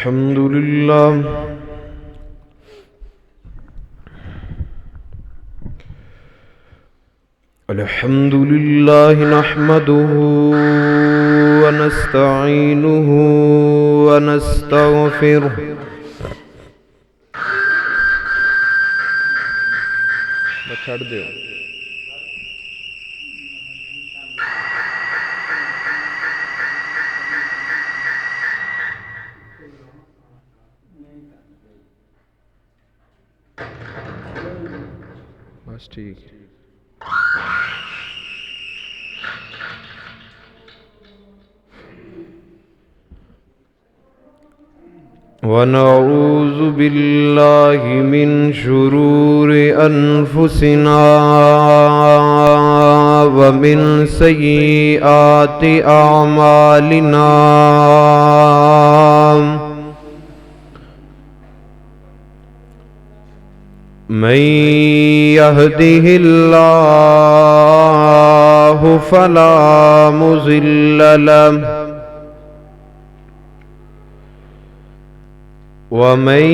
अल्हम्दुलिल्लाह अल्हम्दुलिल्लाह नहमदुहु व नस्तईनुहु व नस्तगफिरुहु छड़ दो। बस ठीक है। वनऊज़ु बिल्लाहि मिन शुरूरि अनफुसिना व मिन सय्यिआति अमालिना मन यहदिहिल्लाहु फला मुज़िल्ल लहु वमन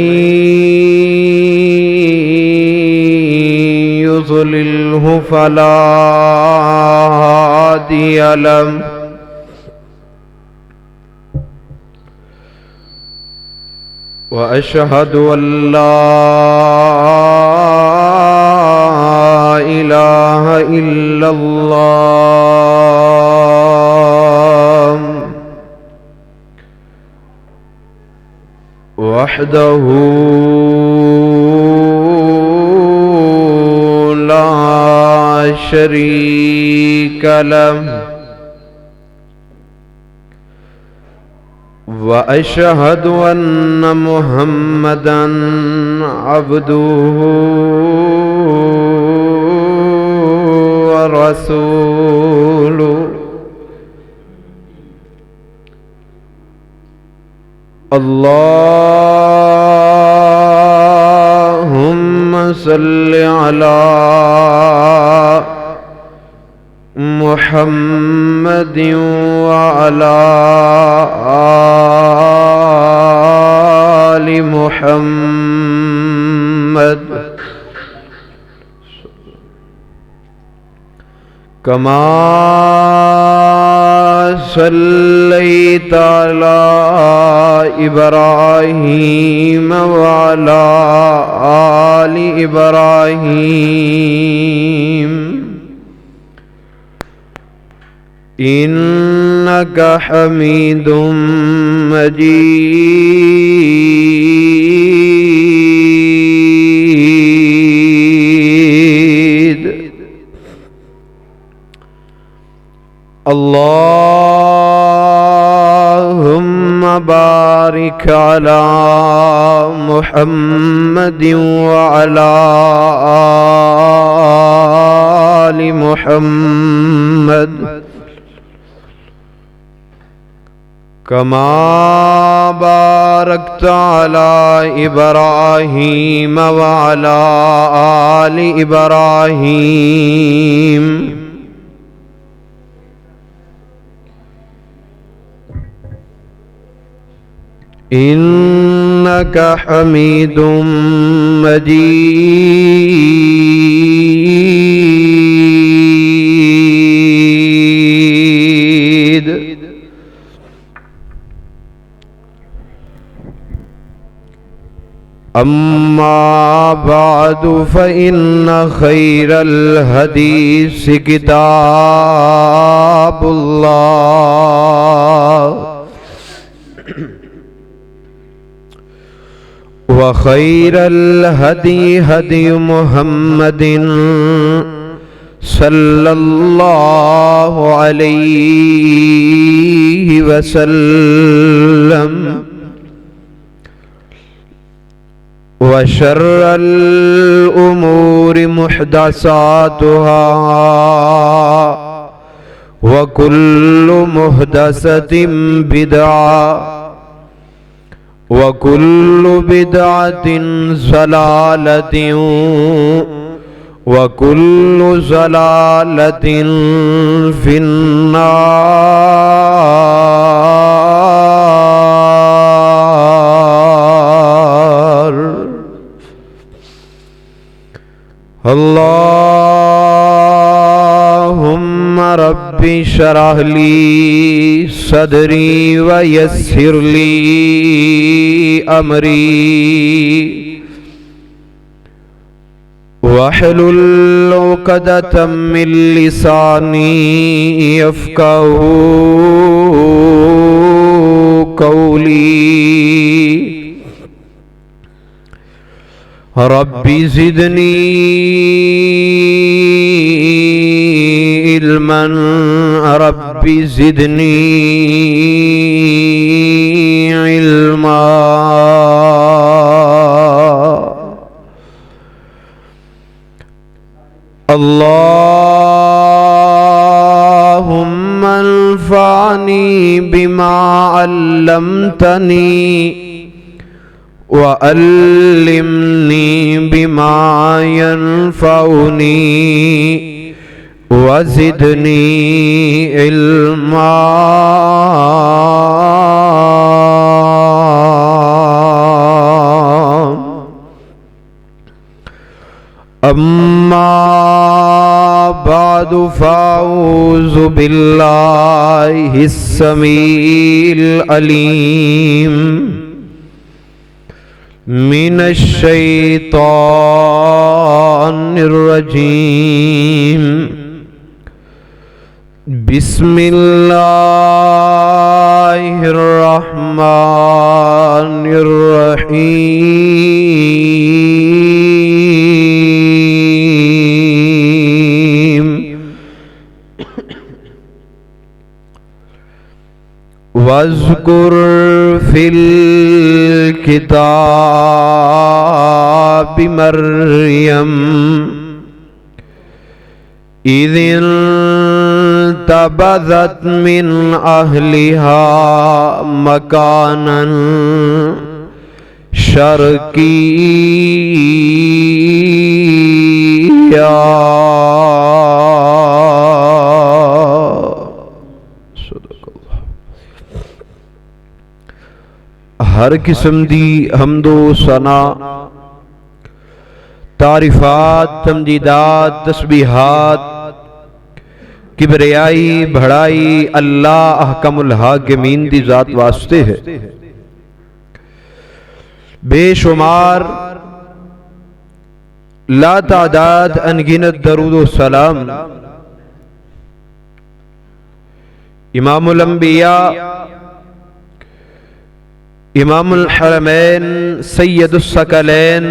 युज़लिल्हु फला हादिय लहु व अशहदु अल्ला इलाहा इल्लल्लाह वहदहु ला शरीक लहु व अशहदु अन्न मुहम्मदन अब्दुहु व रसूलुहु। अल्लाहुम्मा सल्लि अला मुहम्मदिन व अला आलि मुहम्मद कमा सल्लैता अला इब्राहीम व अला आलि इब्राहीम इन्नका हमीदुम मजीद। अल्लाहुम्मा बारिक अला मुहम्मदिन व अला आलि मुहम्मद कमा बारकता अला इब्राहीम व अला आलि इब्राहीम इन्नका हमीदुम मजीद। अम्मा बादु फ़इन्न खैरल हदीस किताबुल्लाह व खैरल हदी हदी मुहम्मदिन सल्लल्लाहु अलैहि वसल्लम व शर्रल उमूरि मुहदसातुहा व कुल्लु मुहदसतिन बिदअ व कुल्लु बिदअतिन ज़लालतिन व कुल्लु ज़लालतिन फिन्नार। अल्लाहुम्मा रब्बि शरह ली सदरी व यस्सिर ली अमरी वहलुल उक़दतम मिन लिसानी यफ़क़हू क़ौली रब्बि ज़िदनी इल्मन रब्बि ज़िदनी इल्मा। अल्लाहुम्मा अन्फ़अनी बिमा अल्लमतनी व अल्लिमनी बिमा यनफ़उनी व ज़िदनी इल्मा। अम्मा बादु फ़अऊज़ु बिल्लाहिस्समीइल अलीम मिनश्शैतानिर्रजीम। बिस्मिल्लाहिर्रहमानिर्रहीम। वज़्कुर फ़िल किताबि मर्यम इज़ इंतबज़त मिन अहलिहा मकानन शर्क़िय्या। हर किस्म दी हम्दो सना तारीफात तमजीदात तस्बीहात किबरियाई बढ़ाई अल्लाह अहकमुल हाकिमीन दी जात वास्ते है। बेशुमार ला तादाद अनगिनत दरूद व सलाम इमामुल अंबिया इमामुल हरमैन सैयदुस सकलैन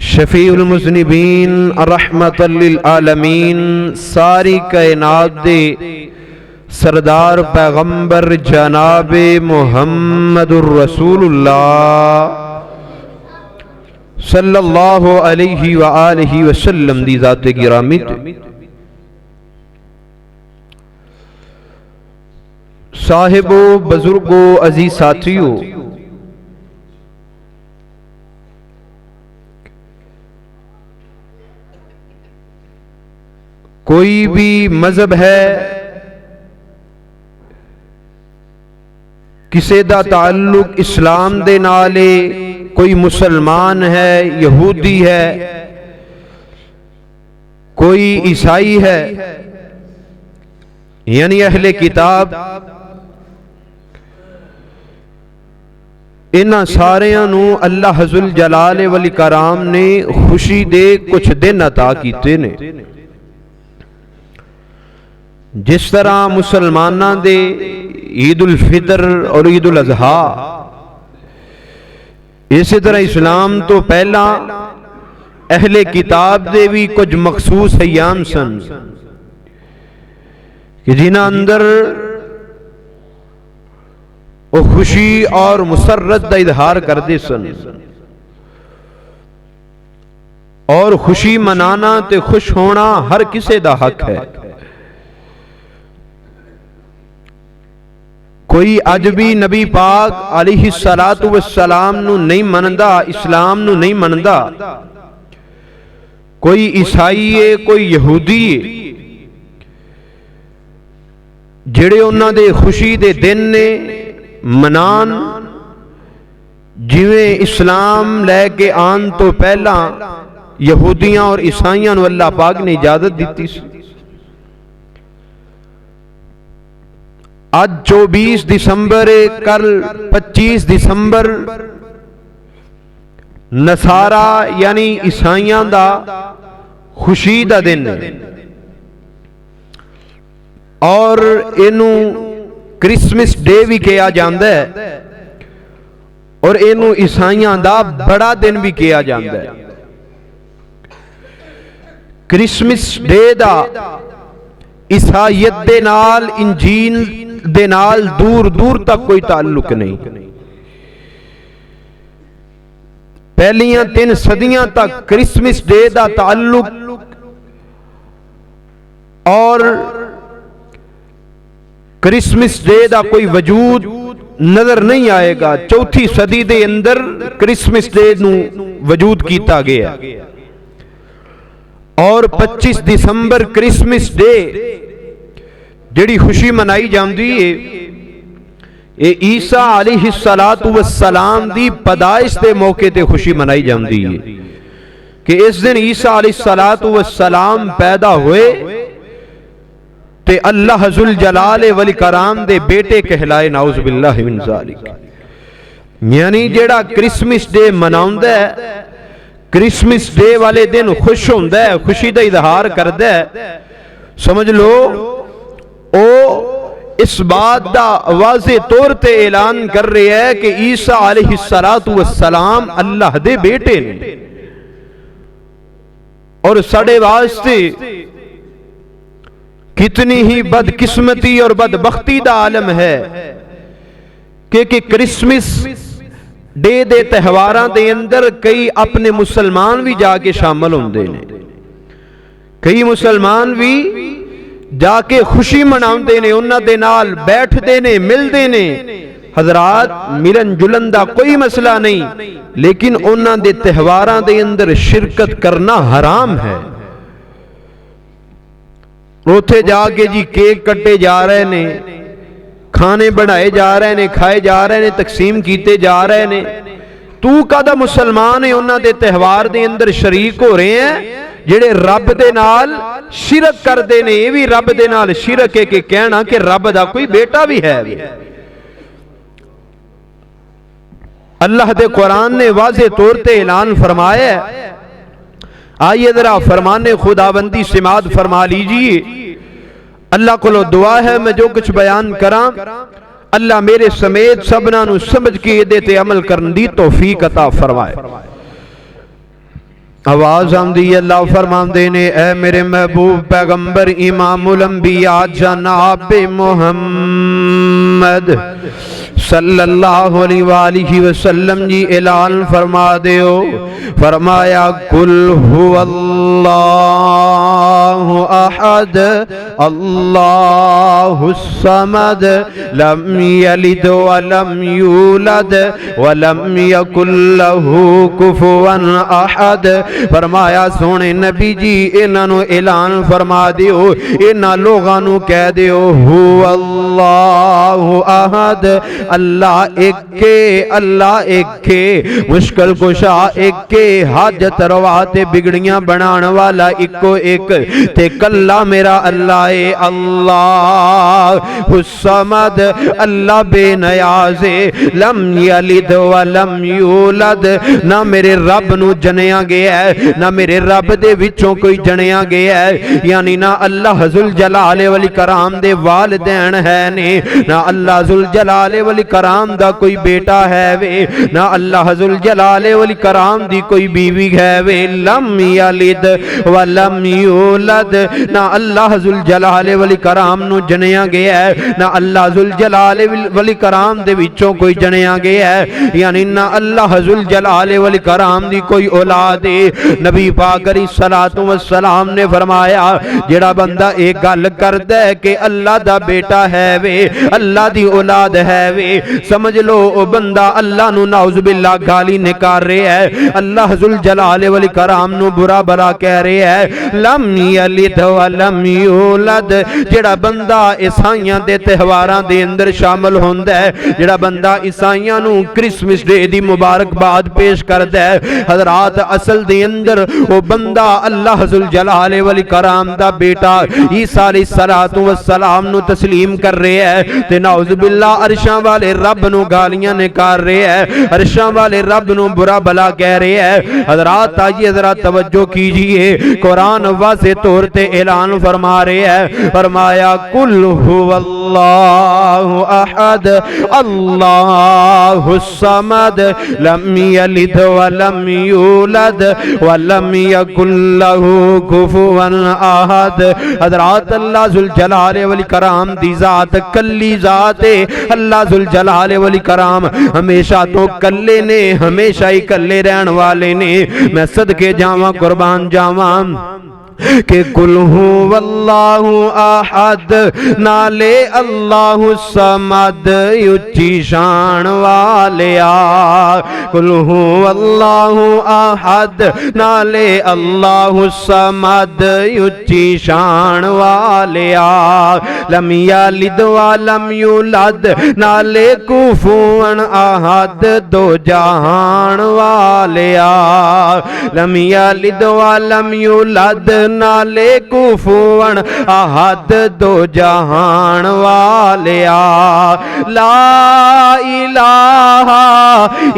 शफीउल मुज़निबीन रहमतल लिल आलमीन सारी कायनात दे सरदार पैगंबर जनाबे मुहम्मदुर रसूलुल्लाह सल्लल्लाहु अलैहि व आलिहि वसल्लम दी ज़ात गिरामी ते साहिबो बुजुर्गो अजीज साथियों, कोई भी मजहब है किसी दा ताल्लुक इस्लाम दे नाल है, कोई मुसलमान है, यहूदी है, कोई ईसाई है, यानी अहले किताब, इन्हां सारियां नू अल्लाह जुल जलाल वल कराम ने खुशी दे कुछ दिन अता कीते ने। जिस तरह मुसलमाना दे ईद उल फितर और ईद उल अजहा, इसी तरह इस्लाम तो पहला अहले किताब दे भी कुछ मखसूस अयाम सन कि जिन्हां अंदर वो खुशी और मुसर्रत का इजहार करते सन। और खुशी मनाना ते खुश होना हर किसी का हक है। कोई अज भी नबी पाक अलैहिस्सलातु वस्सलाम नू नहीं मनदा, इस्लाम नू नहीं मनदा। कोई ईसाई है, कोई यहूदी है, जेड़े उन्हां दे खुशी दे दिन ने मनान जिवें इस्लाम लैके आन तो पहला यहूदियां और ईसाइयां नूं अल्लाह पाक ने इजाजत दी सी। आज 24 दिसंबर कल 25 दिसंबर नसारा यानी ईसाइयां दा खुशी दा दिन है और इनू क्रिसमस डे भी कहा जाता है और इनू ईसाइयां दा बड़ा दिन भी कहा जाता है। क्रिसमस डे दा ईसाईयत दे नाल इंजील दे नाल दूर दूर तक कोई ताल्लुक नहीं। पहलियां 3 सदियां तक क्रिसमस डे दा ताल्लुक और क्रिसमस डे दा कोई वजूद नजर नहीं आएगा। चौथी सदी दे अंदर क्रिसमस डे नू वजूद किया गया और 25 दिसंबर क्रिसमस डे जिहड़ी खुशी मनाई जाती है ये ईसा अलैहिस्सलातु वस्सलाम दी पैदाइश के मौके ते खुशी मनाई जाती है कि इस दिन ईसा अलैहिस्सलातु वस्सलाम पैदा हुए ते अल्लाह जुल जलाल वल कराम दे बेटे कहलाए। नाउज़ बिल्लाहि मिन ज़ालिक। यानी जेड़ा क्रिसमस डे मनाउंदा है, क्रिसमस डे वाले दिन खुश होंदा है, खुशी दा इजहार करदा है, समझ लो ओ इस बात दा वाज़े तौर ते ऐलान कर रहा है कि ईसा अलैहिस्सलातु वस्सलाम अल्लाह दे बेटे ने। और साडे वास्ते कितनी ही बदकिस्मती और बदबख्ती दा आलम है कि क्रिसमस डे दे त्यौहारां दे अंदर कई अपने मुसलमान भी जाके शामिल होंदे ने, कई मुसलमान भी जाके खुशी मनाउंदे ने, उन्हां दे नाल बैठदे ने, मिलदे ने। हजरात मिलन जुलन दा कोई मसला नहीं, लेकिन उन्हां दे त्यौहारां दे अंदर शिरकत करना हराम है। उथे जाके जी केक कटे जा रहे ने, खाने बनाए जा रहे ने, खाए जा रहे ने, तकसीम किए जा रहे ने। तू कदा मुसलमान है उन्हां दे त्यौहार दे अंदर शरीक हो रहे हैं जेड़े रब दे नाल शिरक करते ने। ये भी रब दे नाल शिरक है कि कहना कि रब दा कोई बेटा भी है। अल्लाह दे कुरान ने वाज़े तौर पे ऐलान फरमाया है। आइए जरा फरमाने खुदाबंदी सिमात फरमा लीजिए। अल्लाह को दुआ है मैं जो कुछ बयान करा अल्लाह मेरे समेत सबना नू समझ के ये ते अमल करने दी तौफीक अता फरमाए। आवाज आंदी अल्लाह फरमांदे ने ऐ मेरे महबूब पैगंबर इमामुल अंबिया जनाब मुहम्मद सल्लल्लाहु अलैहि वसल्लम जी ऐलान फरमा दियो। फरमाया कुल हुवल्लाहु अहद अल्लाहुस समद लम यलिद व लम यूलद व लम यकुल लहू कुफुवन अहद। फरमाया सोने नबी जी इन्हां नू ऐलान फरमा दियो, इन्हां लोगां नू कह दियो हुवल्लाहु अहद, अल्लाह एके, अल्लाह एके, मुश्किल कुशा एके, हाजत रवा ते बिगड़ियां बनाने वाला इको एक ते कल्ला मेरा अल्लाह ए। अल्लाह हुस्समद, अल्लाह बेनियाज़े, लम यलिद व लम यूलद, ना मेरे रब नू जनिया गया है ना मेरे रब दे विचों कोई जनिया गया है। यानी ना अल्लाह जुल जलाल वल कराम दे वालिदैन है ने, ना अल्लाह जुल जलाल वल कराम दा कोई बेटा है वे, ना अल्लाह जुल जलाल वल कराम दी कोई बीवी है वे। लम यलिद व लम यूलद, ना अल्लाह जुल जलाल वल कराम नू जनिया गया है, ना अल्लाह जुल जलाल वल कराम दे विचों कोई जनिया गया है। यानी ना अल्लाह जुल जलाल वल कराम दी कोई औलाद है। नबी पाक अलैहिस्सलातु वस्सलाम ने फरमाया जेड़ा बंदा एक गल करदा है कि अल्लाह दा बेटा है वे, अल्लाह दी औलाद है वे, समझ लो ओ बंदा अल्लाह नू नाउज़ बिल्लाह गाली निकाल रहा है, अल्लाह जुल जलाल वल कराम नू बुरा भला कह रहा है। लम यलिद व लम यूलद यूलद, जेड़ा बंदा ईसाइयां दे त्यौहारां दे अंदर शामिल होंदा है, जेड़ा बंदा ईसाइयां नूं क्रिसमस डे दी मुबारकबाद पेश करदा है, हज़रात असल दे अंदर वो बंदा अल्लाह जुल जलाल वल कराम दा बेटा ईसा अलैहिस्सलातु वस्सलाम नूं तस्लीम कर रहा है ते नाउज़ बिल्लाह अरशां वाले रब नूं गालियां निकाल रहा है, अरशां वाले रब नूं बुरा भला कह रहा है। हज़रात आइए जरा तवज्जो कीजिए, कुरान वाज़े तौर पे ऐलान फरमा रहे हैं, फरमाया कुल हुवल्लाहु अहद अल्लाहुस समद लम यलिद व लम यूलद व लम यकुल लहू कुफुवन अहद। हज़रात अल्लाह जुल जलाल वल कराम दी जात कल्ली जात है। अल्लाह जुल जलाल वल कराम हमेशा तो कल्ले ने, हमेशा ही कल्ले रहन वाले ने। मैं सदके जावां कुर्बान जावां कि कुल हुवल्लाहु अहद नाले अल्लाहु समद उच्ची शान वालिया, कुल हुवल्लाहु अहद नाले अल्लाहु समद उच्ची शान वालिया, लम यलिद व लम यूलद नाले कुफुवन अहद दो जहान वालिया, लम यलिद व लम यूलद नाले कुफुवन अहद दो जहान वालिया, ला इलाहा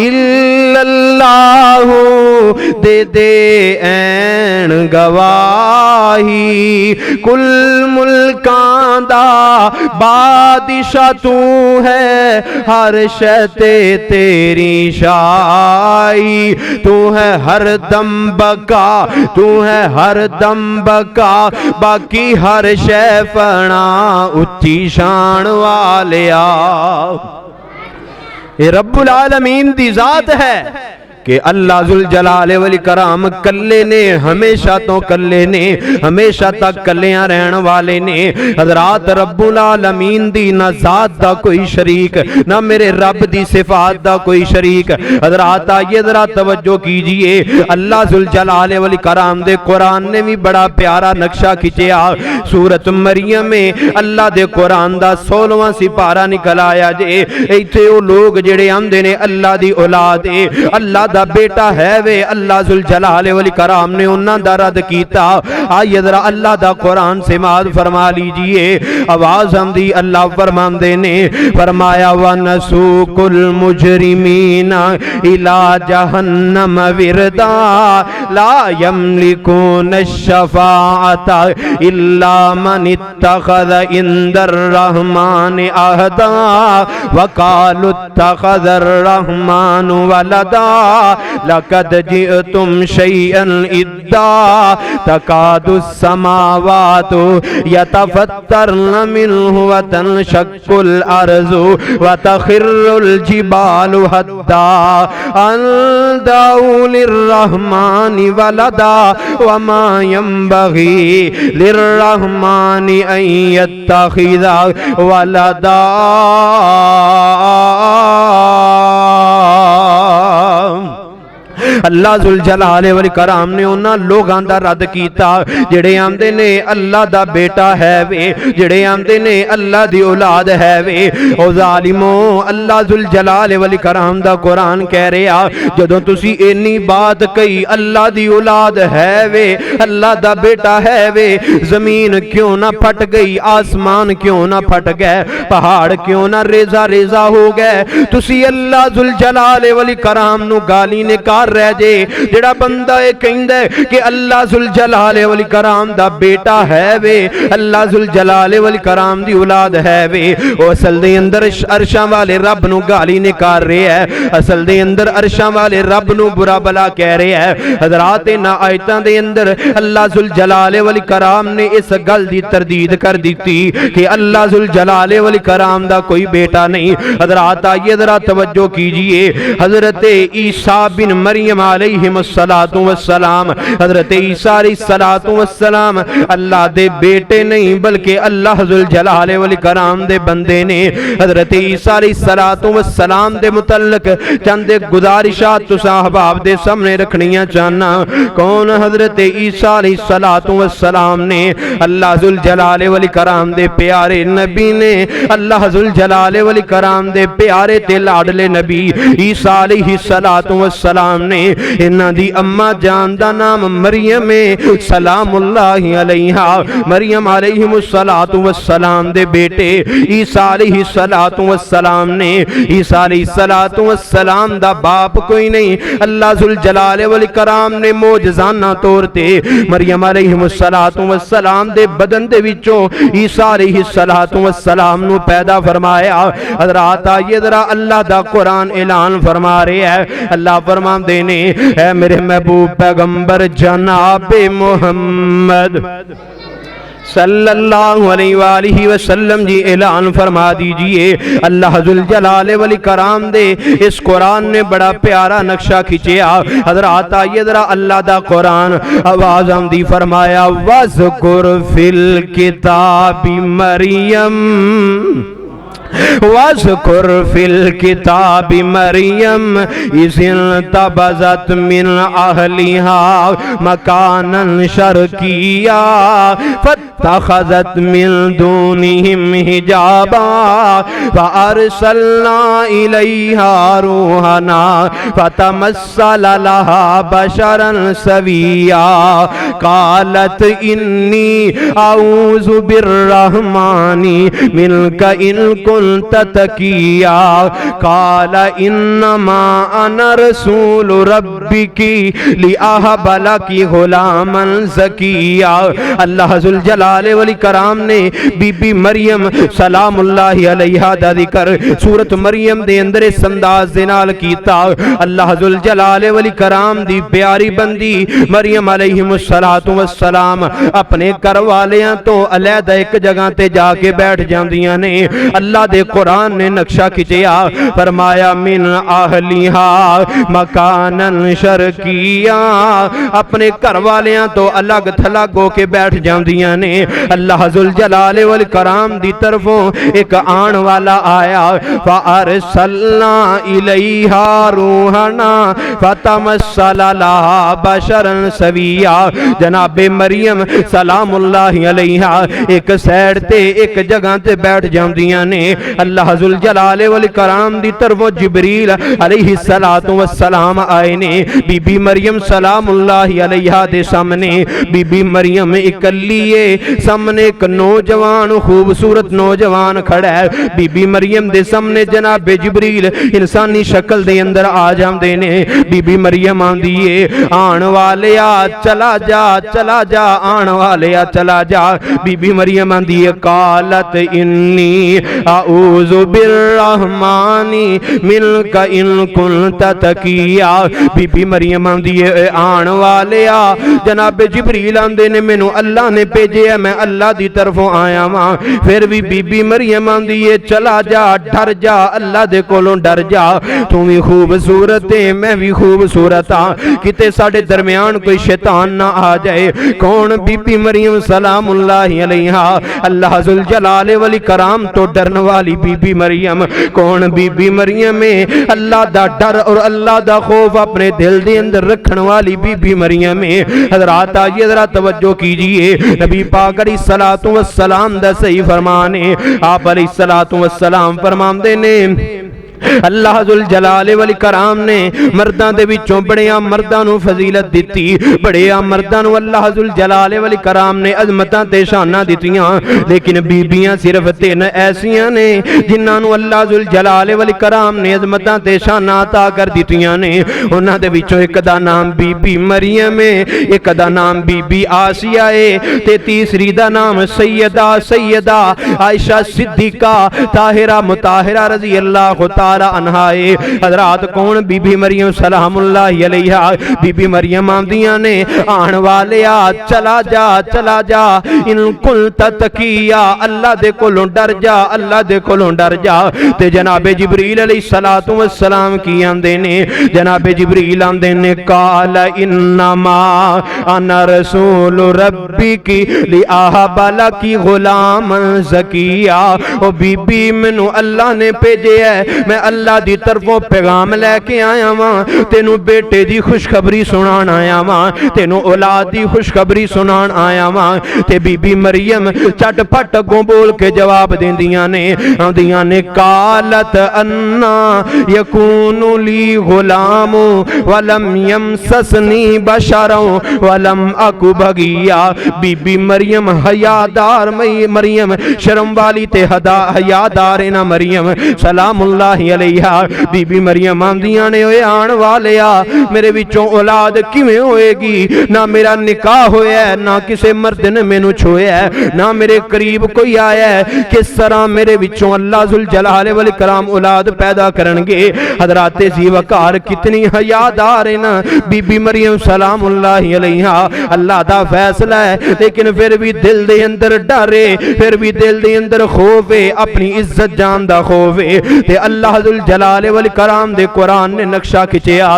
इल्लल्लाहु दे दे ऐन गवाही, कुल मुल्कां दा बादशाह तू है, हर शते तेरी शाही, तू है हर दम बका, तू है हर दम बका, बाकी हर शै फना उच्ची शान वालिया। ये रब्बुल आलमीन दी जात है कि अल्लाह जुल जलाल वल कराम कल्ले ने, हमेशा तो कल्ले ने, हमेशा तक कल्लियां रहन वाले ने। हज़रात रब्बुल आलमीन दी ना जात दा कोई शरीक, ना मेरे रब दी सिफात दा कोई शरीक। हज़रात आइए जरा तवज्जो कीजिए, अल्लाह जुल जलाल वल कराम दे कुरान ने भी बड़ा प्यारा नक्शा खिंचिया। सूरत मरियम में अल्लाह दे कुरान दा 16वां सिपारा निकल आया जे। इत्थे वो लोग जेड़े आंदे ने अल्लाह दी औलाद है, अल्लाह दा बेटा है वे, अल्लाह जुल जलाल वल कराम ने उन्हां दा रद्द कीता। आइए जरा अल्लाह दा कुरान से माद फरमा लीजिए। आवाज आंदी, अल्लाह फरमांदे ने, फरमाया व नसूकुल मुजरिमीना इला जहन्नम विरदा ला यमलिकून शफाअता इल्ला मन इत्तखज़ इंदर रहमान अहदा व कालू इत्तखज़र रहमान वलदा लक़द जिअतुम शैअन इद्दा तकादु समावातु यतफत्तरन मिन्हु व तनशक्कुल अर्ज़ु व तखिर्रुल जिबालु हद्दा अन दाउ लिर्रहमानि वलदा व मा यंबग़ी लिर्रहमानि अन यत्तखिज़ वलदा। अल्लाह जुल जलाल वल कराम ने उन्हां लोगां दा रद्द कीता जेड़े आंदे ने अल्लाह दा बेटा है वे, जेड़े आंदे ने अल्लाह दी औलाद है वे। ओ जालिमो, अल्लाह जुल जलाल वल कराम दा कुरान कह रहा जदों तुसी इन्नी बात कही अल्लाह दी औलाद है वे, अल्लाह दा बेटा है वे, जमीन क्यों ना फट गई, आसमान क्यों ना फट गए, पहाड़ क्यों ना रेजा रेजा हो गए। तुसी अल्लाह जुल जलाल वल कराम नू गाली ने कार रह जे। जेड़ा बंदा ये कहंदा कि अल्लाह जुल जलाल वल कराम दा बेटा है वे, अल्लाह जुल जलाल वल कराम दी औलाद है वे, ओ असल दे अंदर अरशां वाले रब नू गाली ने कार रहा है, असल दे अंदर अरशां वाले रब नू बुरा भला कह रहा है। हज़रात इन्हां आयतां दे अंदर अल्लाह जुल जलाल वल कराम ने इस गल दी तरदीद कर दी कि अल्लाह जुल जलाल वल कराम दा कोई बेटा नहीं। हज़रात आइए जरा तवज्जो कीजिए, हज़रत ईसा बिन मरियम अलैहिमुस्सलातु वस्सलाम, हजरत ईसा अलैहिस्सलातु वस्सलाम अल्लाह दे बेटे नहीं बल्कि अल्लाह जुल जलाल वल कराम दे बंदे ने। हजरत ईसा अलैहिस्सलातु वस्सलाम दे मुतल्लक चंद गुजारिशात तुसां अहबाब दे सामने रखनियां चाहना। कौन? हजरत ईसा अलैहिस्सलातु वस्सलाम ने अल्लाह जुल जलाल वल कराम दे प्यारे नबी ने, अल्लाह जुल जलाल वल कराम दे प्यारे ते लाडले नबी ईसा अलैहिस्सलातु वस्सलाम ने इन्हां दी अम्मा जान दा नाम मरियम है सलामुल्लाहि अलैहा। मरियम अलैहिमुस्सलातु वस्सलाम दे बेटे ईसा अलैहिस्सलातु वस्सलाम ने, ईसा अलैहिस्सलातु वस्सलाम दा बाप कोई नहीं, अल्लाह जुल जलाल वल कराम ने मौजज़ाना तौर ते मरियम अलैहिमुस्सलातु वस्सलाम दे बदन दे विचों ईसा अलैहिस्सलातु वस्सलाम नु पैदा फरमाया। हज़रात आइए जरा अल्लाह दा कुरान ऐलान फरमा रहा है। अल्लाह फरमाते ने ऐ मेरे महबूब पैगंबर जनाबे मोहम्मद सल्लल्लाहु अलैहि वसल्लम जी ऐलान फरमा दीजिए। अल्लाह जुल जलाल वल कराम दे इस कुरान ने बड़ा प्यारा नक्शा खिंचिया। हज़रात आइए जरा अल्लाह दा कुरान आवाज आंदी फरमाया वज़कुर फिल किताबी मरियम, वज़कुर फिल किताबि मरियम इज़िन तबज़त मिन अहलिहा मकानन शर्किया फत्तख़ज़त मिन दूनिहिम हिजाबा फ़अरसलना इलैहा रूहना फ़तमस्सल लहा बशरन सविया क़ालत इन्नी अऊज़ु बिर्रहमानि मिनका इन कुंत तकिया काला इन्नमा अना रसूल रब्बिकी लिअहब लकी गुलामन ज़किया। अल्लाह जुल जलाल वल कराम ने बीबी मरियम सलामुल्लाहि अलैहा दा जिक्र सूरत मरियम दे अंदर इस अंदाज दे नाल कीता। अल्लाह जुल जलाल वल कराम दी प्यारी बंदी मरियम अलैहिमुस्सलातु वस्सलाम अपने घर वालियां तो अलहदा एक जगह ते जाके बैठ जांदियां ने। अल्लाह दे कुरान ने नक्शा खिंचिया फरमाया मिन आहलिहा मकानन शर्किया, अपने घर वालियां तो अलग थलग होके बैठ जांदियां ने। अल्लाह जुल जलाल वल कराम दी तरफों एक आन वाला आया फअरसलना इलैहा रूहना फतमस्सल लहा बशरन सविया। जनाबे मरियम सलामुल्लाहि अलैहा एक साइड ते एक जगह ते बैठ जांदियां ने। अल्लाह जुल जलाल वल कराम दी तरफों जिब्रील अलैहिस्सलातु वस्सलाम आए ने। बीबी मरियम सलामुल्लाहि अलैहा दे सामने बीबी मरियम इकल्ली है, सामने एक नौजवान खूबसूरत नौजवान खड़ा है। बीबी मरियम दे सामने जनाब जिब्रील इंसानी शक्ल दे अंदर आ जांदे ने। बीबी मरियम आंदी है आन वालिया चला जा, चला जा, आन वालिया चला जा। बीबी मरियम आंदी है कालत इन्नी अऊज़ु बिर्रहमानी मिनका इन कुंत तकिया। बीबी मरियम आंदी है आन वालिया जनाब जिब्रील आंदे ने मैनू अल्लाह ने भेजे है, मैं अल्लाह दी तरफों आया वां। फिर भी बीबी मरियम आंदी है चला जा, डर जा, अल्लाह दे कोलों डर जा। तू भी खूबसूरत है, मैं भी खूबसूरत हाँ, किते साडे दरमियान कोई शैतान ना आ जाए। कौन? बीबी मरियम सलामुल्लाहि अलैहा अल्लाह जुल जलाल वल कराम तो डरने वाली बीबी मरियम। कौन? बीबी मरियम है अल्लाह दा डर और अल्लाह दा खौफ अपने दिल दे अंदर रखने वाली बीबी मरियम है। हज़रात आइए जरा तवज्जो कीजिए। नबी पाक अलैहिस्सलातु वस्सलाम दा सही फरमान है। आप अलैहिस्सलातु वस्सलाम फरमांदे ने अल्लाह जुल जलाल वल कराम ने मर्दां दे विचों बड़ियां मर्दां नूं फजीलत दित्ती, बड़ियां मर्दां नूं अल्लाह जुल जलाल वल कराम ने अज़मतां ते शानां दित्तियां, लेकिन बीबियां सिर्फ 3 ऐसियां ने जिन्हां नूं अल्लाह जुल जलाल वल कराम ने अज़मतां ते शानां अता कर दित्तियां ने। उन्हां दे विचों एक दा नाम बीबी मरियम है, एक दा नाम बीबी आसिया है ते तीसरी दा नाम सैयदा आयशा सिद्दीका ताहिरा मुताहिरा रज़ी अल्लाह ताला अन्हा है। हजरात कौन? बीबी मरियम सलामुल्लाह अलैहा। बीबी मरियम आंदियां ने आन वालिया चला जा इन कुल तकिया, अल्लाह दे कोलों डर जा, अल्लाह दे कोलों डर जा। ते जनाबे जिब्रील अलैहिस्सलातु वस्सलाम की आंदे ने, जनाबे जिब्रील आंदे ने काल इन्नमा अना रसूल रब्बी की लि आहबला की गुलाम ज़किया। ओ बीबी मैनू अल्लाह ने भेजे है, मैं अल्लाह दी तरफों पैगाम लैके आया वां, तेनू बेटे दी खुशखबरी सुनान आया वां, तेनू औलाद दी खुशखबरी सुनान आया वां। ते बीबी मरियम झटपट अगों बोल के जवाब देंदियां ने, आंदियां ने कालत अन्ना यकूनु ली गुलामु वलम यमससनी बशरु वलम अकु बगिया। बीबी मरियम हयादार मरियम, शर्म वाली ते हयादार ना मरियम सलामुल्लाह अलैहा। बीबी मरियम आंदियां ने ओए आन वालिया मेरे विचों औलाद किवें होएगी? ना मेरा निकाह होया है, ना किसे मर्द ने मैनू छुया है, ना मेरे करीब कोई आया है, किस तरह मेरे विचों अल्लाह जुल जलाल वल कराम औलाद पैदा करनगे? हजराते जी वकार कितनी हयादार है ना बीबी मरियम सलामुल्लाह अलैहा। अल्लाह दा फैसला है लेकिन फिर भी दिल दे अंदर डर है, फिर भी दिल दे अंदर खौफ है, अपनी इज्जत जान दा खौफ है। ते अल्लाह जुल जलाल वल कराम दे कुरान ने नक्शा खिंचिया,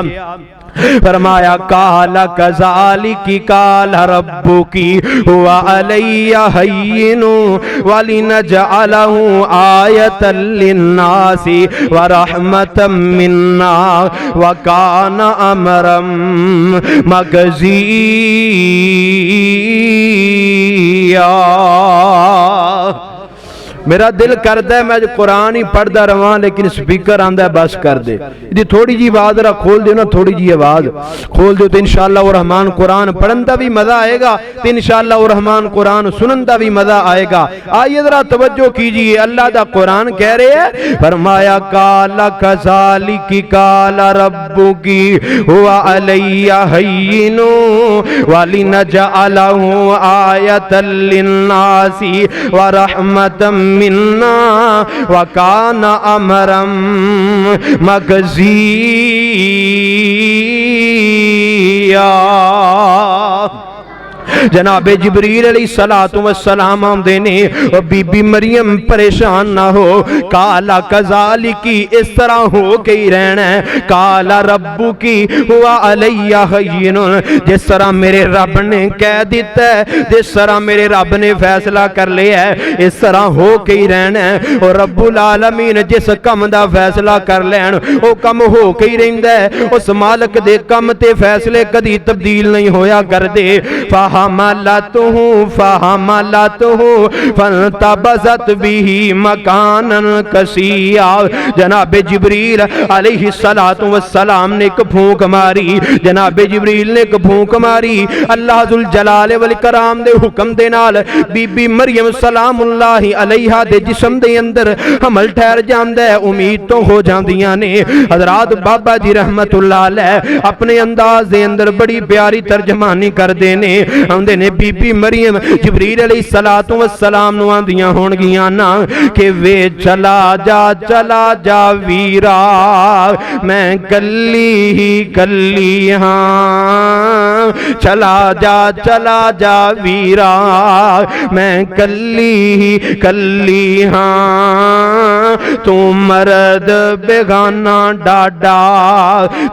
फरमाया काला कज़ालिकी काला रब्बुकी हुवा अलैया हय्यिनु वलिनजअलहु आयतल लिन्नासी व रहमतम मिन्ना व काना अमरम मक़ज़िया। मेरा दिल करता है मैं कुरान ही पढ़ता रहा, लेकिन स्पीकर आंदा है बस कर दे। यदि थोड़ी जी आवाज जरा खोल दो ना, थोड़ी जी आवाज खोल दो तो इंशाअल्लाह रहमान कुरान पढ़न का भी मजा आएगा, तो इंशाअल्लाह रहमान कुरान सुनन का भी मजा आएगा। आइए जरा तवज्जो कीजिए, अल्लाह का कुरान कह रहे हैं, फरमाया काला कज़ालिकी काला रब्बुकी हुवा अलैया हय्यिनु वलिनजअलहु आयतल लिन्नासी व रहमतम मिन्ना व काना अमरम मक़ज़िया। जनाबे जिब्रील अलैहिस्सलातु वस्सलाम आंदे ने, और बीबी मरियम परेशान ना हो, काला कज़ालिकी इस तरह हो के ही रहना है, काला रब्बुकी हुवा अलैया हय्यिनुन जिस तरह मेरे रब ने कह दिता है, जिस तरह मेरे रब ने फैसला कर लिया है, इस तरह हो के ही रहना है। और रब्बुल आलमीन जिस कम दा फैसला कर लैन वो कम हो के ही रहिंदा है, उस मालक दे कम ते फैसले कदी तब्दील नहीं होया करदे। फहमलतहु फंतबज़त बिही मकानन कसिया। जनाबे जिब्रील अलैहिस्सलातु वस्सलाम ने एक फूंक मारी, जनाबे जिब्रील ने एक फूंक मारी, अल्लाह जुल जलाल वल कराम दे हुक्म दे नाल बीबी मरियम सलामुल्लाह अलैहा दे जिस्म दे अंदर हमल ठहर जांदा है, उम्मीद तो हो जांदियां ने। हजरात बाबा जी रहमतुल्लाह अलैह अपने अंदाज दे अंदर बड़ी प्यारी तर्जमानी करदे ने, आंदे ने बीबी मरियम जिब्रील अलैहिस्सलातु वस्सलाम नु आंदियां होणगियां ना कि वे चला जा वीरा, मैं कल्ली ही कल्ली हाँ, चला जा वीरा, मैं कल्ली ही कल्ली हाँ, तू मर्द बेगाना डाडा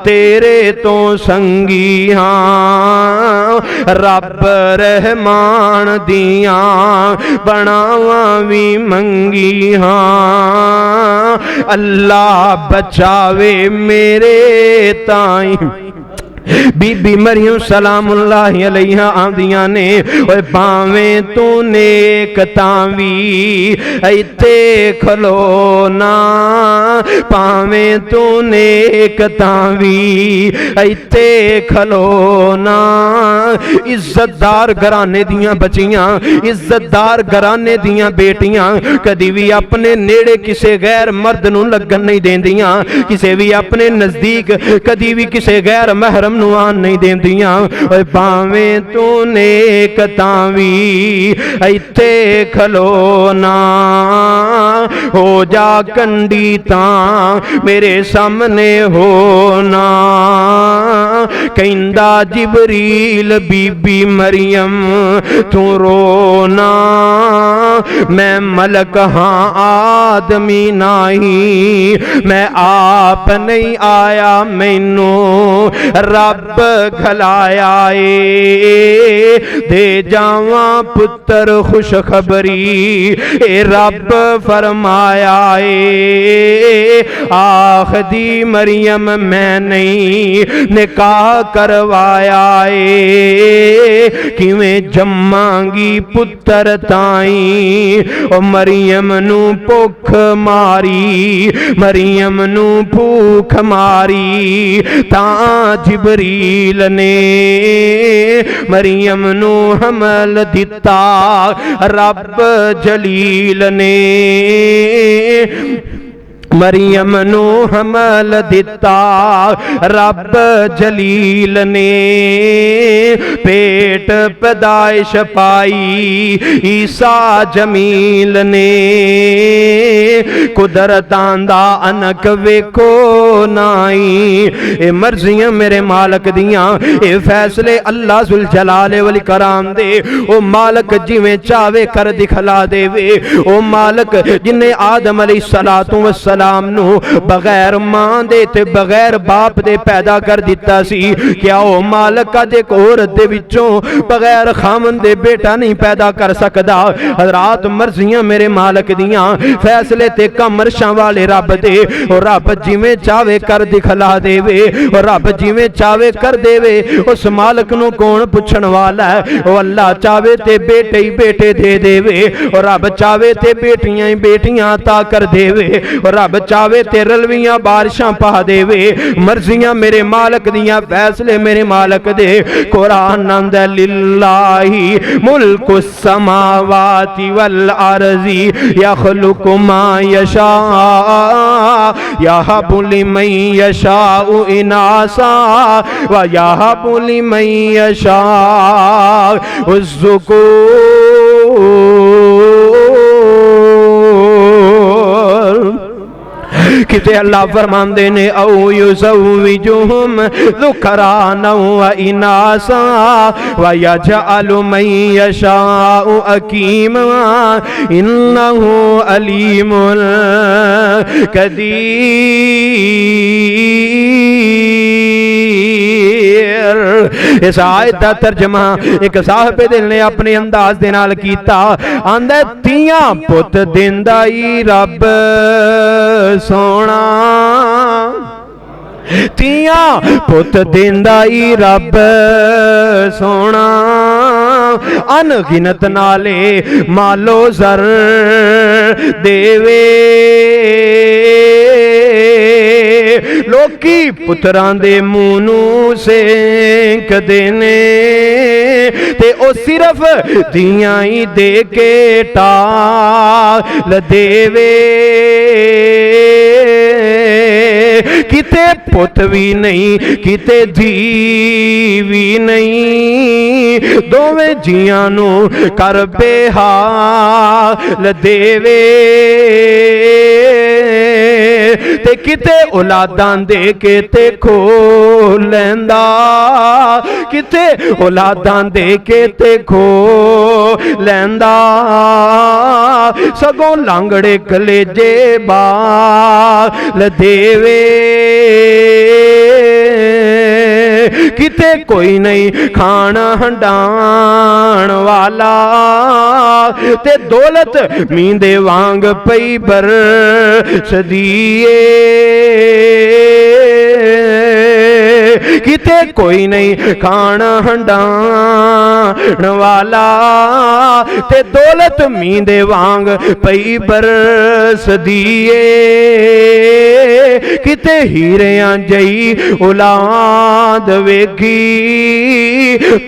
तेरे तो संगी हाँ, रब रहमान दिया बनावा भी मंगी हाँ, अल्लाह बचावे मेरे ताई। बीबी मरियम सलामुल्लाह अलैहा आंदियां ने, ओए भावें तू नेक तावी इत्ते खलोना, भावें तू नेक तावी इत्ते खलोना। इज्जतदार घराने दियां बच्चियां, इज्जतदार घराने दियां बेटियां कदी भी अपने नेड़े किसे गैर मर्द नूं लगन नहीं देंदियां, किसे भी अपने नजदीक कदी भी किसे गैर महरम नू आन नहीं देंदियां। ओए भावें तू नेक तां वी इत्थे खलोना, हो जा कंडी तां मेरे सामने होना। कहंदा जिबरील बीबी मरियम तू रोना, मैं मलक हाँ आदमी नहीं, मैं आप नहीं आया मैनू रब खलाया ए। दे जावा पुत्र खुशखबरी ए रब फरमाया ए। आखदी मरियम मैं नहीं निकाह करवाया ए, किवें जम्मांगी पुत्र ताई। ओ मरियम नू भुख मारी, मरियम नू भूख मारी, तां जिबरील ने मरियम नू हमल दिता रब जलील ने। मरियम नू हमल दिता रब जलील ने, पेट पैदाइश पाई ईसा जमील ने। कुदरतां दा अनक वेखो नाई, ए मर्जियां मेरे मालक दियां, ए फैसले अल्लाह जुल जलाले वल कराम दे। ओ मालक जिवें चावे कर दिखला देवे। ओ मालक जिन्हें आदम अलैहिस्सलातु वस्सलाम नू बगैर मां दे ते बगैर बाप दे पैदा कर दिता सी, क्या ओ मालक अज एक औरत दे विचों बगैर खामन दे बेटा नहीं पैदा कर सकदा? हज़रात मर्जियां मेरे मालक दियां, फैसले ते कम अर्शां वाले रब दे। और रब जिवें चावे कर दिखला देवे, और रब जिवें चावे कर देवे। उस मालक नू कौन पुछण वाला है? ओ अल्लाह चावे ते बेटे ही बेटे दे देवे, और रब चावे ते बेटियां ही बेटियां अता कर देवे, और रब चावे ते रलवियां बारिशां पा देवे। मर्जियां मेरे मालक दियां, फैसले मेरे मालक दे। कुरान आंदा लिल्लाही मुल्कु समावाति वल अर्ज़ी यखलुकु मा यशा यहबु लिमन यशाउ इनासा व यहबु लिमन यशाउ किते अल्लाह फरमांदे ने औ युज़व्विजुहुम ज़ुकराना व इनासा व यजअलु मन यशाउ अकीमा इन्नहु अलीमुल कदीर। इस आयत का तर्जमा एक साहबे दिल ने अपने अंदाज दे नाल कीता। आंदा तियां पुत दिंदा ई रब सोना, तियां पुत दिंदा ई रब सोना। अनगिनत नाले मालो जर देवे, लोकी पुत्रां दे मूंह नू सेंकदे ने, ते ओ सिर्फ दियां ही दे के टाल देवे। किते पुत भी नहीं किते धी भी नहीं, दोवें जियां नू कर बेहाल देवे। ते किते औलादां दे के ते खो लैंदा, किते औलादां दे के ते खो लैंदा। सगों लांगड़े कलेजे बाल देवे, किते कोई नहीं खाना हंडाण वाला, ते दौलत मींदे वांग पई बर सदिए। किते कोई नहीं खाना हंडाण वाला, ते दौलत मींदे वांग पई बरस दिए। किते हीरियां जई औलाद वेखी,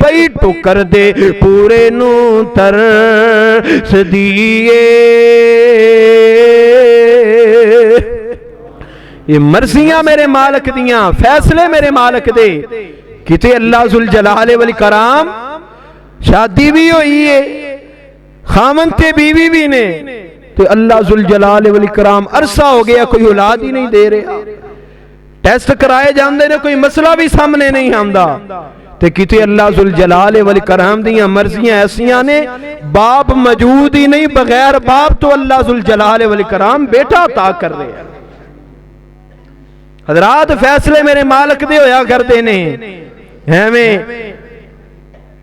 पई टुकर दे पूरे नू तरस दिए। ये मर्जियां मेरे मालक दियां, फैसले मेरे मालक दे। किते अल्लाह जुल जलाल वल कराम शादी भी हुई है, खामन ते बीवी भी ने, तो अल्लाह जुल जलाल वल कराम अरसा हो गया कोई औलाद ही नहीं दे रहा, टेस्ट कराए जाते ने कोई मसला भी सामने नहीं आंदा, ते किते अल्लाह जुल जलाल वल कराम दियां मर्जियां ऐसियां ने बाप मौजूद ही नहीं, बगैर बाप तो अल्लाह जुल जलाल वल कराम बेटा अता कर रहे हैं। हजरात फैसले मेरे मालिक दे होया करते ने, एवें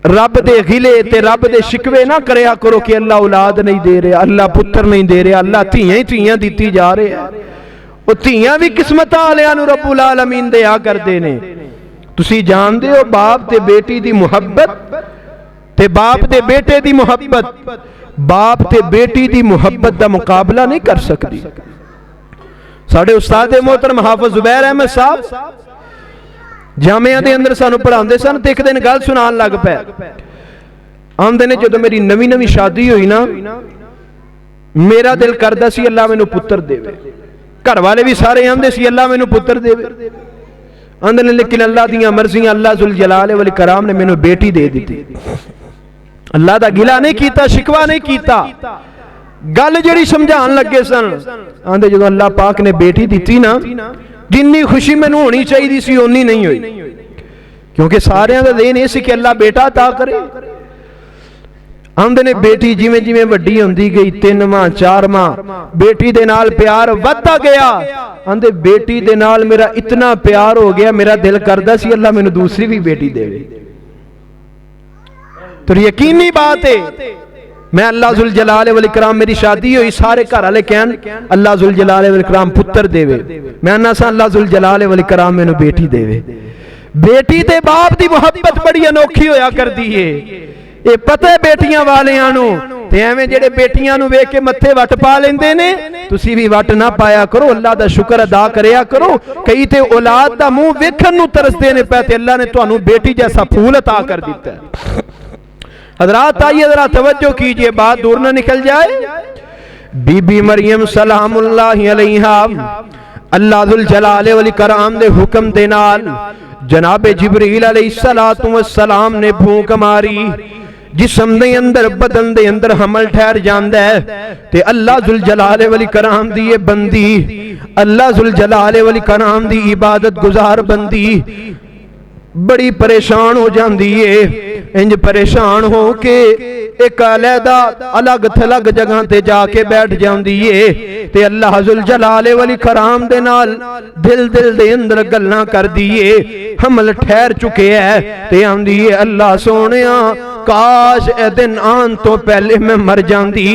रब दे गिले ते रब दे शिकवे ना करया करो कि अल्लाह औलाद नहीं दे रहा, अल्लाह पुत्र नहीं दे रहा, अल्लाह धीयां ही धीयां दी जा रहे हैं। वो धीयां भी किस्मत वालियां नूं रब्बुल आलमीन दिया करते ने। तुसी जानदे हो बाप ते बेटी दी मुहब्बत ते बाप ते बेटे दी मुहब्बत, बाप ते बेटी दी मुहब्बत दा मुकाबला नहीं कर सकती। साडे उस्ताद मोहतरम हाफिज जुबैर अहमद साहब जामिया दे अंदर सानू पढ़ाते सन, तो एक दिन गल सुनान लग पे, आंदे ने जदों मेरी नवी नवी शादी हुई ना, मेरा दिल करदा सी अल्लाह मैनू पुत्र देवे, घर वाले भी सारे आंदे सी अल्लाह मैनू पुत्र देवे, आंदे ने लेकिन अल्लाह दियां मर्जियां, अल्लाह जुल जलाल वल कराम ने मैनू बेटी दे दी। अल्लाह दा गिला नहीं कीता, शिकवा नहीं कीता, गल जिहड़ी समझान लगे सन, आंदे जदों अल्लाह पाक ने बेटी दी ना, जिन्नी खुशी मैनू होनी चाहिए सी उन्नी नहीं हुई, क्योंकि सारियां दा देन ये सी कि अल्लाह बेटा अता करे। आंदे ने बेटी जिवें जिवें वड्डी होंदी गई, 3 माह 4 माह बेटी दे नाल प्यार वधदा गया, आंदे बेटी दे नाल मेरा इतना प्यार हो गया, मेरा दिल करदा सी अल्लाह मैनू दूसरी भी बेटी देवे। तो यकीनी बात है, मैं अल्लाह जुल जलाल वल कराम, मेरी शादी हुई, सारे घर वाले कहन अल्लाह जुल जलाल वल कराम पुत्र देवे, मैं आना सा अल्लाह जुल जलाल वल कराम मैनू बेटी देवे। बेटी ते बाप दी मुहब्बत बड़ी अनोखी होया करदी है, ये पता है बेटियां वालियां नू, ते एवें जेड़े बेटियां नू वेख के मत्थे वट पा लेंदे ने, तुसी भी वट ना पाया करो, अल्लाह दा शुक्र अदा करया करो। कई ते औलाद दा मुंह वेखण नू तरसदे ने पे, ते अल्लाह ने तुहानू बेटी जैसा फूल अता कर दिता है। हजरात आइए जरा तवज्जो कीजिए, बात दूर ना निकल जाए। बीबी मरियम सलामुल्लाहि अलैहा अल्लाह जुल जलाल वल कराम दे हुक्म दे नाल जनाबे जिब्रील अलैहिस्सलातु वस्सलाम ने फूंक मारी, जिस्म दे अंदर बदन दे अंदर हमल ठहर जांदा है, ते अल्लाह जुल जलाल वल कराम दी ये बंदी, अल्लाह जुल जलाल वल कराम दी इबादत गुजार बंदी बड़ी परेशान हो जाती है। इंज परेशान हो के एक अलहदा अलग थलग जगह ते जाके बैठ जाती है, ते अल्लाह जुल जलाल वल कराम दे नाल दिल दिल दे अंदर गल्लां कर दी है। हमल ठहर चुके है, ते आंदी है अल्लाह सोनिया काश ए दिन आन तो पहले मैं मर जाती,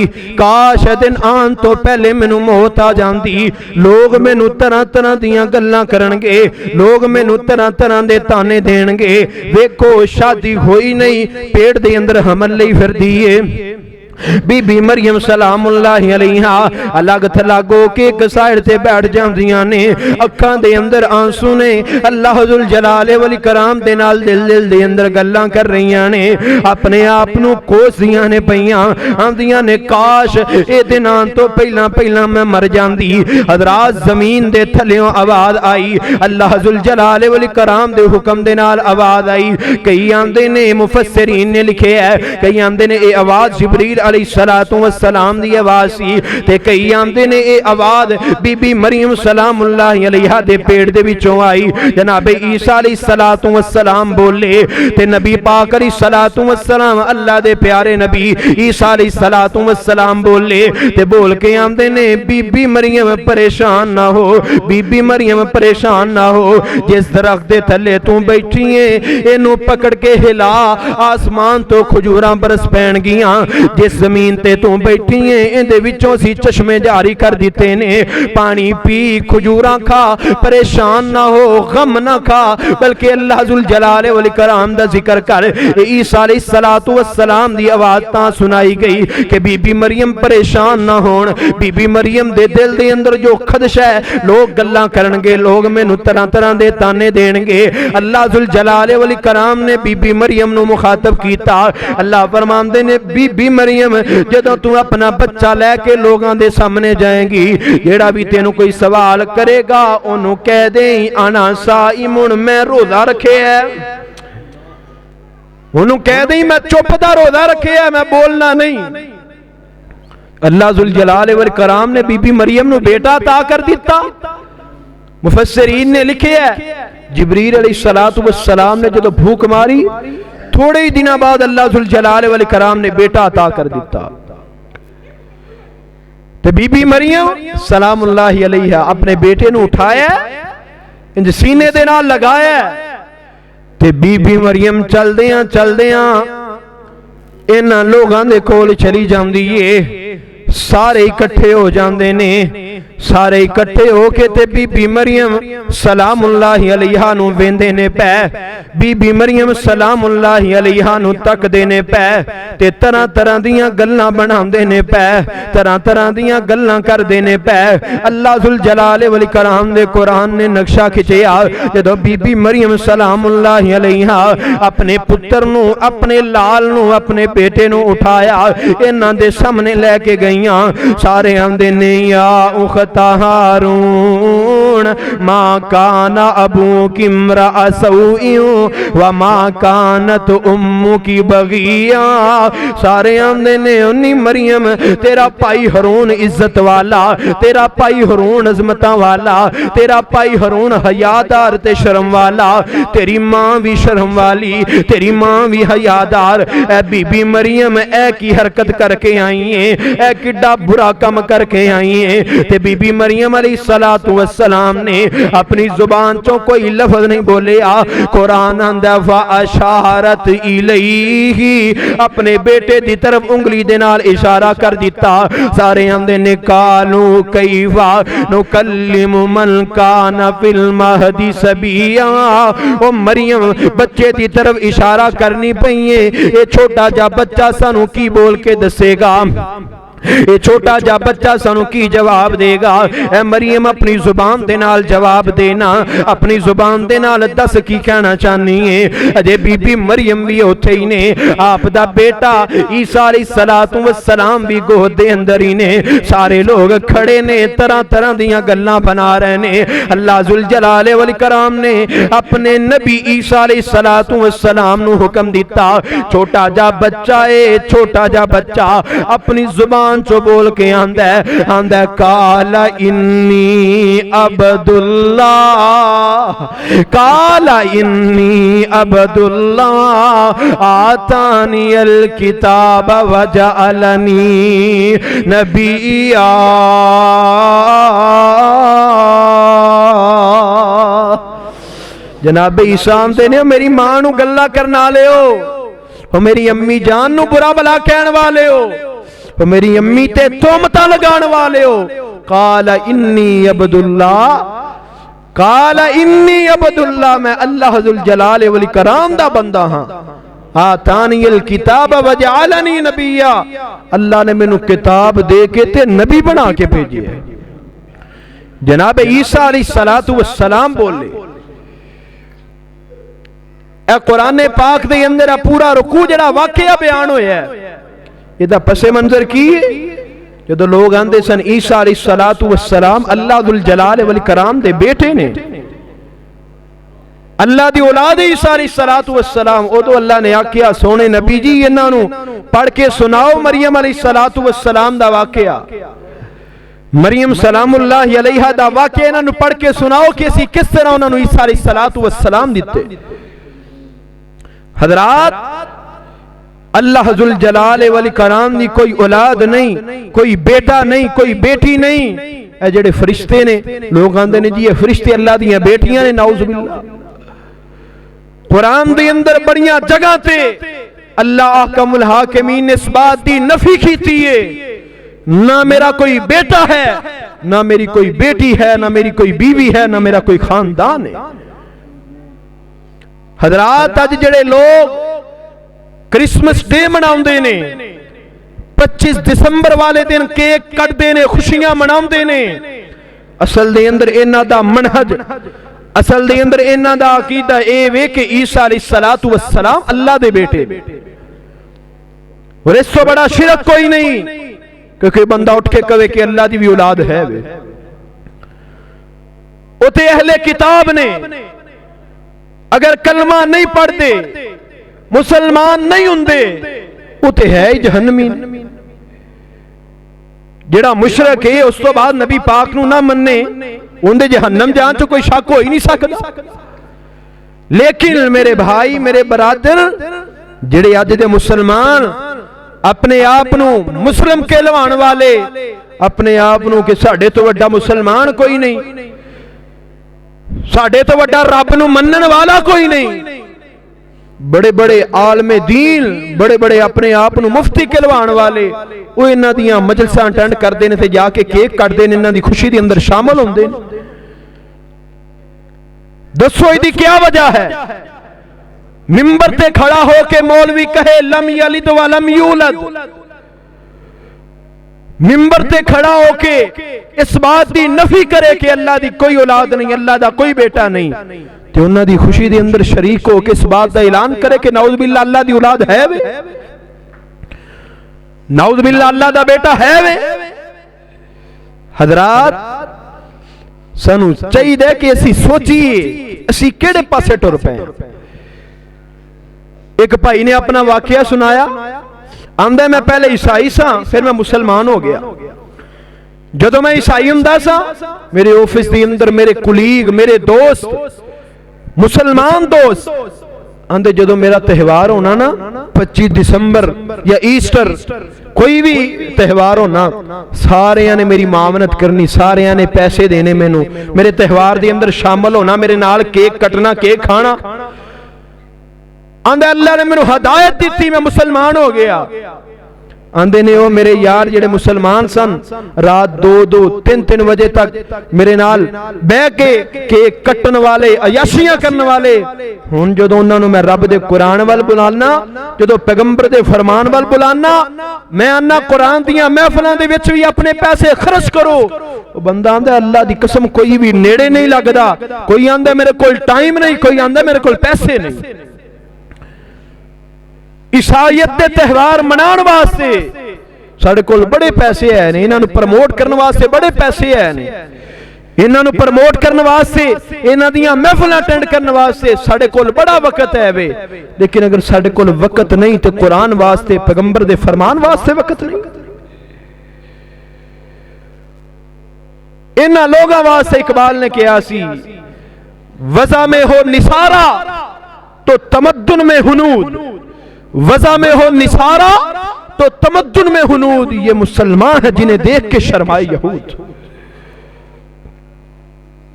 काश ए दिन आन तो पहले मैनू मौत आ जाती। लोग मैनू तरह तरह दियां गल्लां करनगे, लोग मैनू तरह तरह दे ताने देणगे, वेखो शादी होई नहीं, पेट दे अंदर हमल लई फिरदी है। बीबी मरियम सलामुल्लाहि अलैहा अलग थलग हो के एक साइड से बैठ जांदियां ने, अखां दे अंदर आंसू ने, अल्लाह जुल जलाल वल कराम दे नाल दिल दिल दे अंदर गल्लां कर रहीआं ने, अपने आप नू कोसदियां ने पईआं, आंदियां ने काश ए दिन आन तो पहला पहला मैं मर जांदी। हजरात जमीन दे थल्लेओं आवाज आई, अल्लाह जुल जलाल वल कराम दे हुक्म दे नाल आवाज आई। कई आंदे ने मुफस्सिरीन ने लिखे है, कई आंदे ने ए आवाज जिब्रील अलैहिस्सलातु वस्सलाम दी आवाज सी, ते कई आंदे ने ए आवाज बीबी मरियम सलामुल्लाहि अलैहा दे पेट दे विचों आई। जनाबे ईसा अलैहिस्सलातु वस्सलाम बोले, ते नबी पाक अलैहिस्सलातु वस्सलाम अल्लाह दे प्यारे नबी ईसा अलैहिस्सलातु वस्सलाम बोले, ते बोल के आंदे ने बीबी मरियम परेशान ना हो, बीबी मरियम परेशान ना हो, जिस दरख्त दे थल्ले तू बैठी है इनू पकड़ के हिला, आसमान तो खजूरां बरस पैणगियां, जिस जमीन ते तू बैठी है इहदे विचों सी चश्मे जारी कर दिते ने, पानी पी, खजूरां खा, परेशान ना हो, गम ना खा, बल्कि अल्लाह जुल जलाल वल कराम दा जिक्र कर। ईसा अलैहिस्सलातु वस्सलाम दी आवाज तां सुनाई गई कि बीबी मरियम परेशान ना होण, बीबी मरियम दे दिल दे अंदर जो खदशा है, लोग गल्लां करनगे, लोग मैनू तरह तरह दे ताने देणगे। अल्लाह जुल जलाल वल कराम ने बीबी मरियम नू मुखातब कीता। अल्लाह फरमांदे ने बीबी मरियम जदों तू अपना बच्चा लैके लोगों के सामने जाएगी, जेड़ा भी तेनू कोई सवाल करेगा ओनू कह दे आना साइमुन, मैं रोजा रखे है, उन्होंने कह दी मैं चुप दा रोजा रखे है, मैं बोलना नहीं। अल्लाह जुल जलाल वल कराम ने बीबी मरियम नू बेटा अता कर दिता। मुफस्सिरीन ने लिखे है जिब्रील अलैहिस्सलातु वस्सलाम ने जो भूख मारी, थोड़े ही दिनों बाद अल्लाह जुल जलाल वल कराम ने बेटा अता कर दिता। तो बीबी मरियम सलामुल्लाहि अलैहा अपने बेटे नू उठाया, इंज सीने दे नाल लगाया, ते बीबी मरियम चलदियां इन्हां लोगां दे कोल चली जांदी है। सारे इकट्ठे हो जाते ने, सारे इकट्ठे होके ते बीबी मरियम सलामुल्लाहि अलैहा नू वेंदे ने पै। बीबी मरियम सलामुल्लाहि अलैहा नू तकदे ने पै ते तरह तरह दियां गल्लां बनांदे ने पै, तरह तरह दियां गल्लां करदे ने पै। अल्लाह जुल जलाल वल कराम दे कुरान ने नक्शा खिंचिया, जदों बीबी मरियम सलामुल्लाहि अलैहा अपने पुत्र नू, अपने लाल नू, अपने बेटे नू उठाया, इन्हां दे सामने लैके गई। सारे आंदे ने या उखता हारून मां काना अबू किमरा असऊइयो व मां कानत उम्मू की बगिया। सारे आंदे ने उन्नी मरियम तेरा भाई हरून इज्जत वाला, तेरा भाई हरून अजमता वाला, तेरा भाई हरून हयादार ते शर्म वाला, तेरी मां भी शर्म वाली, तेरी मां भी हयादार। ए बीबी मरियम ए की हरकत करके आई है, ए किड्डा बुरा कम करके आई है। ते बीबी मरियम अलैहिस्सलातु वस्सलाम ने अपनी जुबान चों कोई लफ्ज नहीं बोलिया। कुरान आंदा व अशारत इलैहि, अपने बेटे दी तरफ उंगली दे नाल इशारा कर दिता। सारे आंदे ने कालू कैफा नुकल्लिमु मन काना फिल महदी सबिया। ओ मरियम बच्चे दी तरफ इशारा करनी पई है, ये छोटा जा बच्चा सानू की बोल के दसेगा, ये छोटा जा बच्चा सानू की जवाब देगा। ए मरियम अपनी जुबान दे नाल जवाब देना, अपनी जुबान दे नाल दस की कहना चाहनी है। अजे बीबी मरियम भी उत्थे ही ने, आप दा बेटा ईसा अलैहिस्सलातु वस्सलाम भी गोद दे अंदर ही ने। सारे लोग खड़े ने, तरह तरह दियां गल्लां बना रहे ने। अल्लाह जुल जलाल वल कराम ने अपने नबी ईसा अलैहिस्सलातु वस्सलाम नू हुक्म दिता, छोटा जा बच्चा है, छोटा जा बच्चा अपनी जुबान चो बोल के आंदा है काला इन्नी अब्दुल्लाह, काला इन्नी अब्दुल्लाह आतानियल किताब वजअलनी नबिया। जनाब ईसा आंदे ने मेरी मां नू गल्ला करना ले हो, मेरी अम्मी जान नू बुरा भला कहने वाले हो, तो मेरी अम्मी ते तोहमतां लगाने वाले हो। काला इन्नी अब्दुल्लाह, काला इन्नी अब्दुल्लाह, मैं अल्लाह जुल जलाल वल कराम दा बंदा हां। आतानियल किताब वजअलनी नबिया, अल्लाह ने मैनू किताब दे के ते नबी बना के भेजे है। जनाब ईसा अलैहिस्सलातु वस्सलाम बोले, ए कुरान पाक दे अंदर पूरा रुकू जड़ा वाकया बयान होया है, इहदा पसे मंजर की जो लोग आंदे सन ईसा अलैहिस्सलातु वस्सलाम अल्लाह जुल जलाल वल कराम दे बेटे ने, अल्लाह दी औलाद ईसा अलैहिस्सलातु वस्सलाम। उदों अल्लाह ने आख्या सोने नबी जी इन्हां नू पढ़ के सुनाओ मरियम अलैहिस्सलातु वस्सलाम दा वाकया, मरियम सलामुल्लाहि अलैहा दा वाकया इन्हां नू पढ़ के सुनाओ कि असीं किस तरह उन्हां नू ईसा अलैहिस्सलातु वस्सलाम दिते। हजरात अल्लाह जुल जलाल वल कराम दी कोई औलाद नहीं, कोई बेटा नहीं, कोई बेटी नहीं। ए जेड़े फरिश्ते ने, लोग आंदे ने जी ये फरिश्ते अल्लाह दी बेटियां ने, नाउज़ बिल्लाह। कुरान दे अंदर बड़ियां जगह ते अल्लाह अहकमुल हाकिमीन ने इस बात दी नफी कीती है, ना मेरा कोई बेटा है, ना मेरी कोई बेटी है, ना मेरी कोई बीवी है, ना मेरा कोई खानदान है। हजरात अज जेड़े लोग क्रिसमस डे मनाउंदे ने, 25 दिसंबर वाले दिन केक कटदे ने, खुशियां मनाउंदे ने, असल दे अंदर इन्हां दा मनहज, असल दे अंदर इन्हां दा अकीदा ए वे कि ईसा अलैहिस्सलातु वस्सलाम अल्लाह दे बेटे, और इससे बड़ा शिरक कोई नहीं क्योंकि बंदा उठ के कहे कि अल्लाह दी भी औलाद है। वे उते अहले किताब ने अगर कलमा नहीं पढ़ते मुसलमान नहीं हुंदे वो तो है ही जहन्नमी। जेड़ा मुशरक है उस तो बाद नबी पाक नूं ना मन्ने उन्हें जहन्नम जान च कोई शक हो ही नहीं सकता। लेकिन मेरे भाई मेरे बरादर जेड़े अज दे मुसलमान अपने आप नूं मुस्लिम कहलवाण वाले, अपने आप नूं कि साडे तो वड्डा मुसलमान कोई नहीं, साडे तो वड्डा रब नूं मन्नण वाला कोई नहीं, बड़े बड़े आलमे दीन, बड़े बड़े अपने आप नूं मुफ्ती कहलवाण वाले वो इन्हां दीयां मजलिसां अटेंड करदे ने ते जाके केक कटदे ने, इन्हां दी खुशी दे अंदर शामिल हुंदे ने। दसो इसदी क्या वजह है? मिंबर ते खड़ा होके मौलवी कहे लम यलिद व लम यूलद, मिंबर ते खड़ा होके इस बात की नफी करे कि अल्लाह दी कोई औलाद नहीं, अल्लाह दा कोई बेटा नहीं, ते उन्हां दी खुशी दे अंदर शरीक होके इस बात का ऐलान करे कि नाउज़ बिल्लाह अल्लाह दी औलाद है वे, नाउज़ बिल्लाह अल्लाह दा बेटा है वे। हजरात सानू चाहिए कि असी सोचिए असी केड़े पासे टुर पे। एक भाई ने अपना वाकया सुनाया, आंदा मैं पहले ईसाई सा फिर मैं मुसलमान हो गया। जदों मैं ईसाई हुंदा सा मेरे ऑफिस के अंदर मेरे कुलीग मेरे दोस्त मुसलमान दोस्त आंदे जदों मेरा त्यौहार होना ना 25 दिसंबर या ईस्टर कोई भी त्यौहार होना सारियां ने मेरी मामनत करनी, सारियां ने पैसे देने मैनू, मेरे त्यौहार के अंदर शामिल होना, मेरे नाल केक कटना केक खाना। आंदे अल्लाह ने मैनू हिदायत दी मैं मुसलमान हो गया। आंदे ने वो मेरे यार जेड़े मुसलमान सन रात 2-2 3-3 बजे तक मेरे नाल बह के केक कटन वाले अयाशियां करने वाले। हुण जदों उन्हां नूं मैं रब दे कुरान वल बुलाना, जदों पैगंबर दे फरमान वल बुलाना, मैं आना कुरान दियां महफिलां दे विच भी अपने पैसे खर्च करो। बंदा आंदा अल्लाह दी कसम कोई भी नेड़े नहीं लगदा, कोई आंदा मेरे कोल टाइम नहीं, कोई आंदा मेरे कोल पैसे नहीं। ईसाईयत दे त्यौहार मनाउण वास्ते साडे कोल बड़े पैसे है ने, इन्हां नूं प्रमोट करने वास्ते बड़े पैसे है ने, इन्हां नूं प्रमोट करने वास्ते इन्हां दीयां महफिलां अटेंड करने वास्ते साडे कोल बड़ा वक्त है वे। लेकिन अगर साडे कोल वक्त नहीं तो कुरान वास्ते पैगंबर दे फरमान वास्ते वक्त नहीं। इन्हां लोगां वास्ते इकबाल ने कहा सी वज़ा में हो निसारा तो तमद्दुन में हुनूद, वज़ा में हो निसारा तो तमद्दुन में हुनूद। ये मुसलमान है जिन्हें देख के शर्माए यहूद।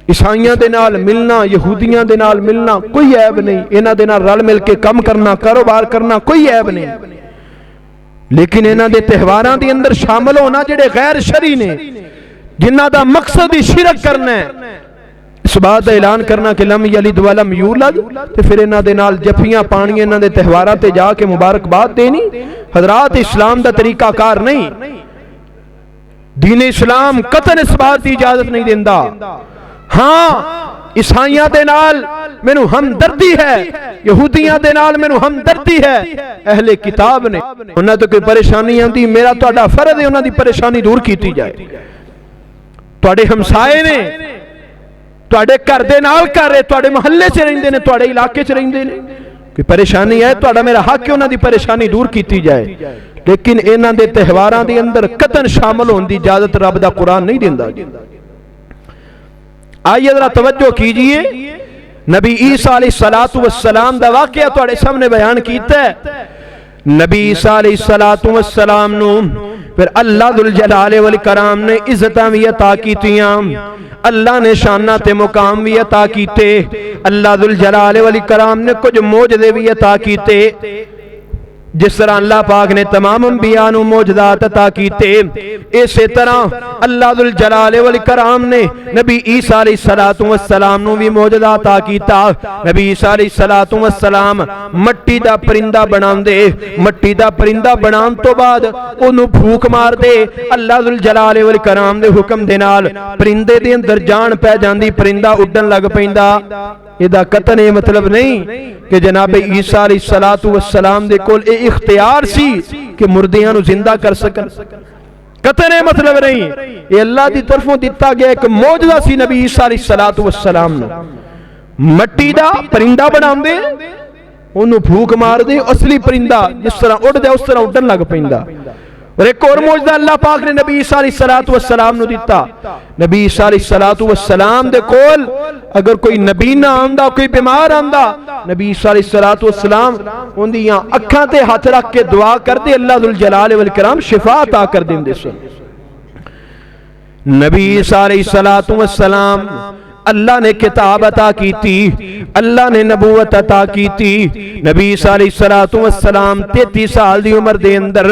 ईसाइयां दे नाल मिलना यहूदियां दे नाल मिलना कोई ऐब नहीं, इन्हां दे नाल रल मिल के काम करना कारोबार करना कोई ऐब नहीं। लेकिन इन्हां दे त्यौहारां दे अंदर शामिल होना जेड़े गैर शरी ने, जिन्हां दा मकसद ही शिरक करना है, इस बात का ऐलान करना कि लम यलिद व लम यूलद, ते फिर इन्हां दे नाल जफियां पाणियां, इन्हां दे त्यौहारां ते जाके मुबारकबाद देनी। हजरात इस्लाम दा तरीकाकार नहीं, दीन इस्लाम कतन इस बात की इजाजत नहीं देंदा। हाँ ईसाइयां दे नाल मैनू हमदर्दी है, यहूदियां दे नाल मैनू हमदर्दी है। अहले किताब ने उन्हां तो कोई परेशानी आंदी, मेरा तुहाडा फर्ज है उन्हां दी परेशानी दूर कीती जाए। तुहाडे हमसाए ने तुहाडे घर दे नाल घर है, तुहाडे महल्ले च रहिंदे ने, तुहाडे इलाके च रहिंदे ने, कोई परेशानी है तुहाडा मेरा हक है उन्हां दी परेशानी दूर कीती जाए। लेकिन इन्हां दे त्यौहारां दे अंदर कतन शामिल होने की इजाजत रब दा कुरान नहीं देंदा। आइए जरा तवज्जो कीजिए, नबी ईसा अलैहिस्सलातु वस्सलाम दा वाकया तुहाडे सामने बयान कीता है। नबी ईसा अलैहिस्सलातु वस्सलाम नू फिर अल्लाह दुल जलाले वल कराम ने इज्जतां भी अता कीतियां, अल्लाह ने शाना ते मुकाम भी अता कीते, अल्लाह दुल जलाले वल कराम ने कुछ मौजदे भी अता कीते। जिस तरह अल्लाह पाक ने तमाम अंबिया नू मौजदात अता कीते, इसे तरह अल्लाह दुल जलाले वल कराम ने नबी ईसा अलैहिस्सलातु वस्सलाम नू भी मौजदा अता कीता। नबी ईसा अलैहिस्सलातु वस्सलाम मट्टी दा परिंदा बनांदे, मट्टी दा परिंदा बनाउण तो बाद ओनू फूक मार दे, अल्लाह दुल जलाले वल कराम दे हुक्म दे नाल परिंदे दे अंदर जान पै जांदी, परिंदा उड्डण लग पैंदा। इहदा कतन ये मतलब नहीं कि जनाब ईसा अलैहिस्सलातु वस्सलाम दे कोल ये इख्तियार सी कि मुर्दियां नू जिंदा कर सकन, कतन ये मतलब नहीं। ये अल्लाह दी तरफों दिता गया एक मौजदा सी। नबी ईसा अलैहिस्सलातु वस्सलाम नू मट्टी दा परिंदा बनांदे, ਉਹਨੂੰ ਫੂਕ ਮਾਰਦੇ असली परिंदा जिस तरह उड़दा उस तरह उड़न लग पैंदा। और एक और मौजदा अल्लाह पाक ने नबी ईसा अलैहिस्सलातु वस्सलाम नूं दिता। नबी ईसा अलैहिस्सलातु वस्सलाम दे कोल अगर कोई नबी ना आंदा, कोई बीमार आंदा, नबी ईसा अलैहिस्सलातु वस्सलाम उहदियां अखां ते हथ रख के दुआ करदे, अल्लाह जुल जलाल वल इकराम शिफा अता कर देंदे सन। नबी ईसा अलैहिस्सलातु वस्सलाम अल्लाह ने किताब अता की थी, अल्लाह ने नबूवत अता की थी। नबी ईसा अलैहिस्सलातु वस्सलाम 33 साल दी उम्र दे अंदर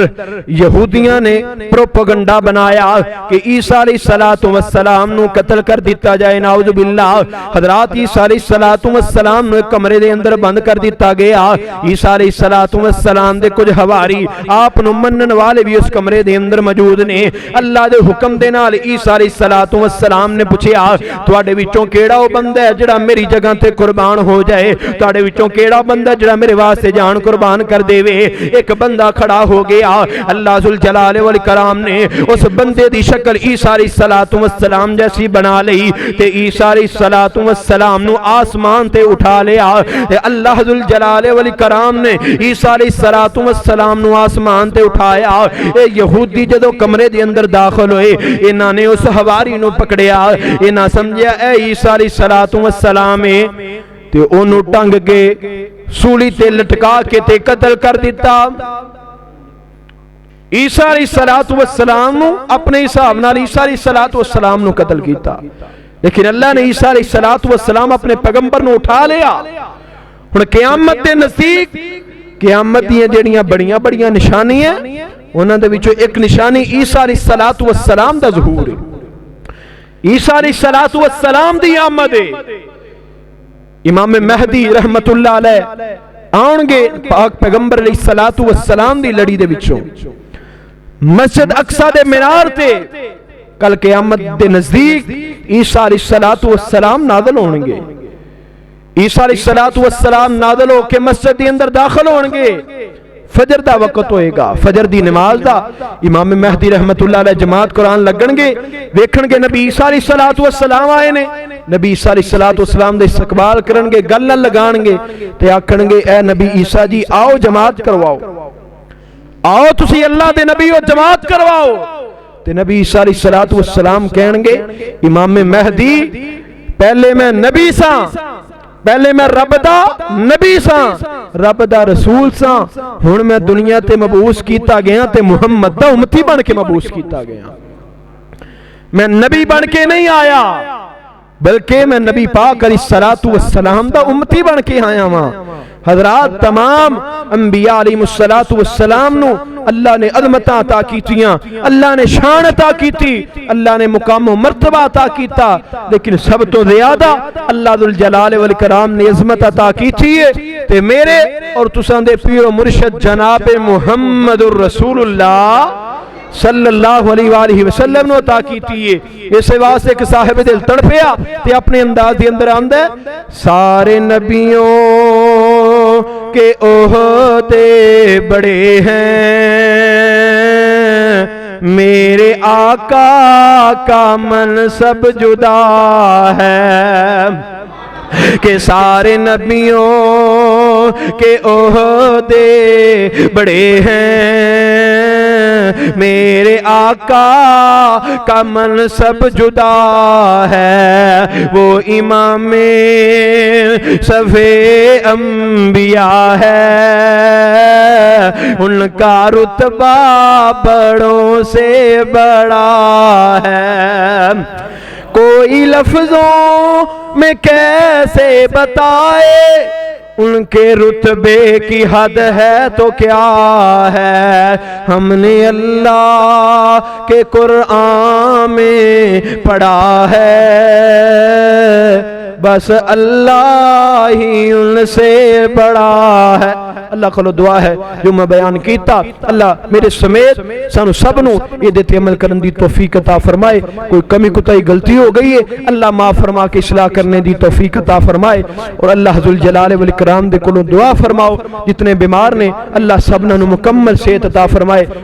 यहूदियां ने प्रोपेगेंडा बनाया कि ईसा अलैहिस्सलातु वस्सलाम नूं कत्ल कर दिता जाए, नाउज़ु बिल्लाह। हज़रत ईसा अलैहिस्सलातु वस्सलाम नूं एक कमरे दे अंदर बंद कर दिता गया। ईसा अलैहिस्सलातु वस्सलाम दे कुछ हवारी आप नूं मनन वाले भी उस कमरे दे अंदर मौजूद ने। अल्लाह दे हुक्म दे नाल ईसा अलैहिस्सलातु वस्सलाम ने पूछया, तुहाडे विचों केड़ा वो बंदा है जिहड़ा मेरी जगह ते कुर्बान हो जाए? तुहाडे विचों केड़ा बंदा जिहड़ा मेरे वास्ते जान कुर्बान कर देवे? एक बंदा खड़ा हो गया। अल्लाह जुल जलाल वल इकराम ने उस बंदे दी शक्ल ईसा अलैहिस्सलातु वस्सलाम जैसी बना लई ते ईसा अलैहिस्सलातु वस्सलाम नूं आसमान ते उठा लिया। ते अल्लाह जुल जलाल वल इकराम ने ईसा अलैहिस्सलातु वस्सलाम नूं आसमान ते उठाया। ए यहूदी जदों कमरे दे अंदर दाखिल होए, इन्हां ने उस हवारी नूं पकड़िया। इन्हां समझिया ए ईसा अलैहिस्सलातु वस्सलाम है ते ओनू टंग के सूली ते लटका के ते कत्ल कर दिता। ईसा अलैहिस्सलातु वस्सलाम नू अपने हिसाब नाल ईसा अलैहिस्सलातु वस्सलाम नू कत्ल कीता, लेकिन अल्लाह ने ईसा अलैहिस्सलातु वस्सलाम अपने पैगंबर नू उठा लिया। हुण क़यामत दे नज़दीक क़यामत दी जेहड़ियां बड़ियां बड़ियां निशानियां उन्हां दे विचों एक निशानी ईसा अलैहिस्सलातु वस्सलाम दा ज़हूर है। ईसा अलैहिस्सलातु वस्सलाम दी आमद है। इमाम महदी रहमतुल्लाह अलैह आउणगे पाक पैगंबर अलैहिस्सलातु वस्सलाम दी लड़ी दे विचों मस्जिद अक्सा दे मीनार ते कल क़यामत दे नजदीक ईसा अलैहिस्सलातु वस्सलाम नाज़िल होणगे। ईसा अलैहिस्सलातु वस्सलाम नाज़िल होके मस्जिद दे अंदर दाखिल होणगे। फजर दा वक्त होएगा, फजर दी नमाज दा इमाम महदी रहमतुल्लाह अलैह जमात कुरान लगणगे, वेखणगे नबी ईसा अलैहिस्सलातु वस्सलाम आए ने। नबी ईसा अलैहिस्सलातु वस्सलाम दे इस्तकबाल करनगे, गल लगाणगे ते आखणगे ए नबी ईसा जी आओ जमात करवाओ, आओ तुसी अल्लाह दे नबी हो जमात करवाओ। ते नबी ईसा अलैहिस्सलातु वस्सलाम कहणगे इमाम महदी पहले मैं नबी सा, पहले मैं रब दा नबी सा, रब दा रसूल सा, हुण मैं दुनिया ते मबूस कीता गया ते मुहम्मद दा उम्मती बन के मबूस कीता गया। मैं नबी बन के नहीं आया बल्कि मैं नबी पाक अलैहिस्सलातु वस्सलाम दा उम्मती बन के आया वां। हजरात तमाम अंबिया अलैहिमुस्सलातु वस्सलाम नू अल्लाह ने अज़मतां अता कीतियां, अल्लाह ने शान अता कीती, अल्लाह ने मुकाम व मर्तबा अता कीता, लेकिन सब तो ज्यादा अल्लाह जुल जलाल वल इकराम ने अज़मत अता कीती है ते मेरे और तुसां दे पीर मुर्शिद जनाब मुहम्मदुर रसूलुल्लाह सल्लल्लाहु अलैहि वसल्लम ने अता कीती है। इस वास्ते एक साहिब दिल तड़पिया ते अपने अंदाज के अंदर आंदा सारे नबियों के ओहदे बड़े हैं, मेरे आका का मनसब जुदा है। के सारे नबियों के ओहदे बड़े हैं, मेरे आका का मनसब जुदा है। वो इमामे सफे अंबिया है, उनका रुतबा बड़ों से बड़ा है। कोई लफ्जों में कैसे बताए उनके रुतबे की हद है तो क्या है। हमने अल्लाह के कुरान में पढ़ा है, बस अल्लाह ही उनसे बड़ा है। अल्लाह को दुआ है जो मैं बयान किया, अल्लाह मेरे समेत सानू सब नू इहदे ते अमल करने दी तौफीक अता फरमाए। कोई कमी कुताही गलती हो गई है अल्लाह माफ फरमा के इस्लाह करने दी तौफीक अता फरमाए। और अल्लाह जुल जलाल वल इकराम दे कोलों दुआ फरमाओ जितने बीमार ने अल्लाह सबना नू मुकम्मल सेहत अता फरमाए।